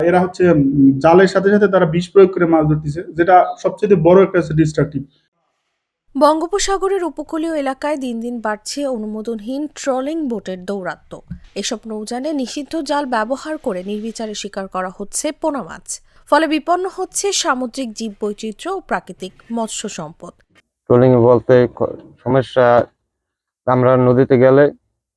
এরা হচ্ছে জালের সাথে সাথে তারা বিষ প্রয়োগ করে মাছ ধরতেছে, যেটা সবচেয়ে বড় একটা ডিস্ট্রাকটিভ। বঙ্গোপসাগরের উপকূলীয় এলাকায় দিন দিন বাড়ছে অনুমোদনহীন ট্রলিং বোটের দৌরাত্ম্য। এসব নৌযানে নিষিদ্ধ জাল ব্যবহার করে নির্বিচারে শিকার করা হচ্ছে পোনা মাছ। ফলে বিপন্ন হচ্ছে সামুদ্রিক জীববৈচিত্র্য ও প্রাকৃতিক মৎস্য সম্পদ। ট্রলিং বলতে সমস্যা, আমরা নদীতে গেলে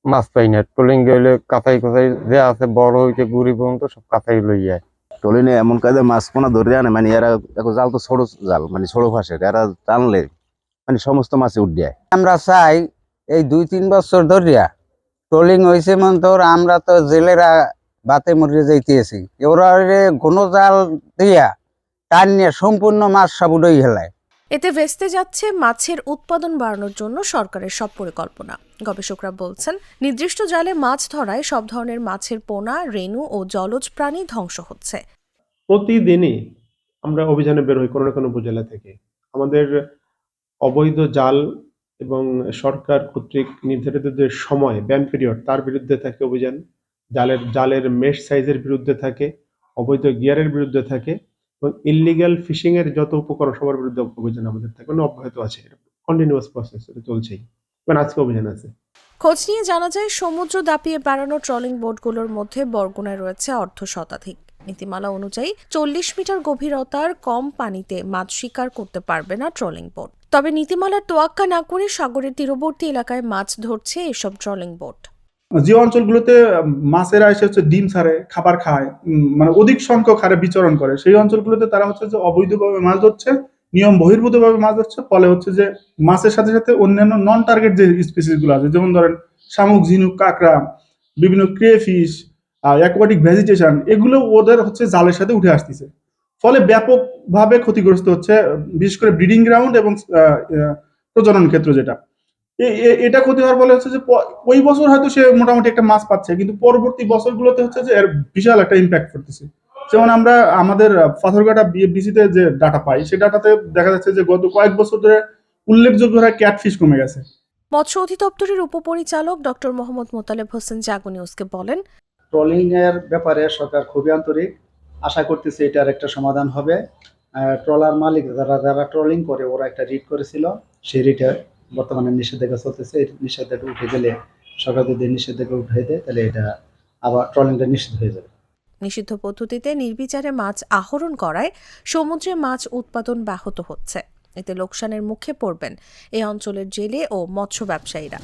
মাছ পাই না। ট্রলিং গেলে কাঁচাই কোথায় যে আছে বড় হইতে গুড়ি পর্যন্ত সব কাঁচাই লই যায়। ট্রলিংয়ে এমন কাজে মাছ পোনা ধরে আনে, মানে এরা জাল তো ছোট জাল, মানে ছোট ফাঁসের, এরা টানলে মানে সমস্ত মাছে উঠ যায়। আমরা চাই এই 2-3 বছর ধরিয়া ট্রলিং হয়েছে মনে তোর, আমরা তো জেলেরা বাতে মরিয়ে যাইতেছি, ওরা ঘন জাল দিয়া টান নিয়ে সম্পূর্ণ মাছ সব উড়াই হেলায়। এতে ভেস্তে যাচ্ছে মাছের উৎপাদন বাড়ানোর জন্য সরকারের সব পরিকল্পনা। গবেষকরা বলছেন, নির্দিষ্ট জালে মাছ ধরায় সব ধরনের মাছের পোনা, রেণু ও জলজ প্রাণী ধ্বংস হচ্ছে। প্রতিদিনই আমরা অভিযানে বের হই কোনো না কোনো উপজেলা থেকে। আমাদের অবৈধ জাল এবং সরকার কর্তৃক নির্ধারিত যে সময় ব্যান পিরিয়ড, তার বিরুদ্ধে থাকে অভিযান। জালের মেশ সাইজের বিরুদ্ধে থাকে, অবৈধ গিয়ারের বিরুদ্ধে থাকে, এবং ইল্লিগাল ফিশিং এর যত উপকরণ সবার বিরুদ্ধে অভিযান আমাদের থাকে, অব্যাহত আছে। কন্টিনিউয়াস প্রসেস, এটা চলছেই, এবং আজকে অভিযান আছে। খোঁজ নিয়ে জানা যায়, সমুদ্র দাপিয়ে বেড়ানো ট্রলিং বোটগুলোর মধ্যে বরগুনায় রয়েছে অর্ধ শতাধিক। নীতিমালা অনুযায়ী 40 মিটার গভীরতার কম পানিতে মাছ শিকার করতে পারবে না ট্রলিং বোট। তবে নীতিমালার তোয়াক্কা না করে সাগরের তীরবর্তী এলাকায় মাছ ধরছে এসব ট্রলিং বোট। যে অঞ্চলগুলোতে মাছেরা এসে হচ্ছে ডিম ছাড়ে, খাবার খায়, মানে অধিক সংখ্যক হারে বিচরণ করে, সেই অঞ্চলগুলোতে তারা হচ্ছে যে অবৈধভাবে মাছ ধরছে, নিয়ম বহির্ভূতভাবে মাছ ধরছে। ফলে হচ্ছে যে মাছের সাথে সাথে অন্যান্য নন টার্গেট যে স্পিসিস গুলো আছে, যেমন ধরেন শামুক, ঝিনুক, কাঁকড়া, বিভিন্ন ক্রেফিশ, অ্যাকোয়াটিক ভেজিটেশন, এগুলো ওদের হচ্ছে জালের সাথে উঠে আসতেছে। ফলে ব্যাপকভাবে ক্ষতিগ্রস্ত হচ্ছে, বিশেষ করে ব্রিডিং গ্রাউন্ড এবং প্রজনন ক্ষেত্র যেটা। এটা ক্ষতি হওয়ার ফলে হচ্ছে যে ওই বছর হয়তো সে মোটামুটি একটা মাছ পাচ্ছে, কিন্তু পরবর্তী বছরগুলোতে হচ্ছে যে এর বিশাল একটা ইম্প্যাক্ট করতেছে। যেমন আমরা আমাদের পাথরঘাটা বিসিতে যে ডাটা পাই, সেই ডাটাতে দেখা যাচ্ছে যে গত কয়েক বছর ধরে উল্লেখযোগ্য হারে ক্যাটফিশ কমে গেছে। মৎস্য অধিদপ্তরের উপপরিচালক ডক্টর মোহাম্মদ মোতালেব হোসেন জাগো নিউজকে বলেন, ট্রলিং এর ব্যাপারে সরকার খুবই আন্তরিক, আশা করতেছে এটার একটা সমাধান হবে। ট্রলার মালিক যারা ট্রলিং করে, ওরা একটা রিট করেছিল, সেই রিটে বর্তমানে নিষেধাজ্ঞা চলতেছে। এই নিষেধাজ্ঞা উঠে গেলে, সরকার যদি নিষেধাজ্ঞা উঠে দেয়, তাহলে এটা আবার ট্রলিংটা নিষিদ্ধ হয়ে যাবে। নিষিদ্ধ পদ্ধতিতে নির্বিচারে মাছ আহরণ করায় সমুদ্রে মাছ উৎপাদন ব্যাহত হচ্ছে। এতে লোকসানের মুখে পড়বেন এই অঞ্চলের জেলে ও মৎস্য ব্যবসায়ীরা।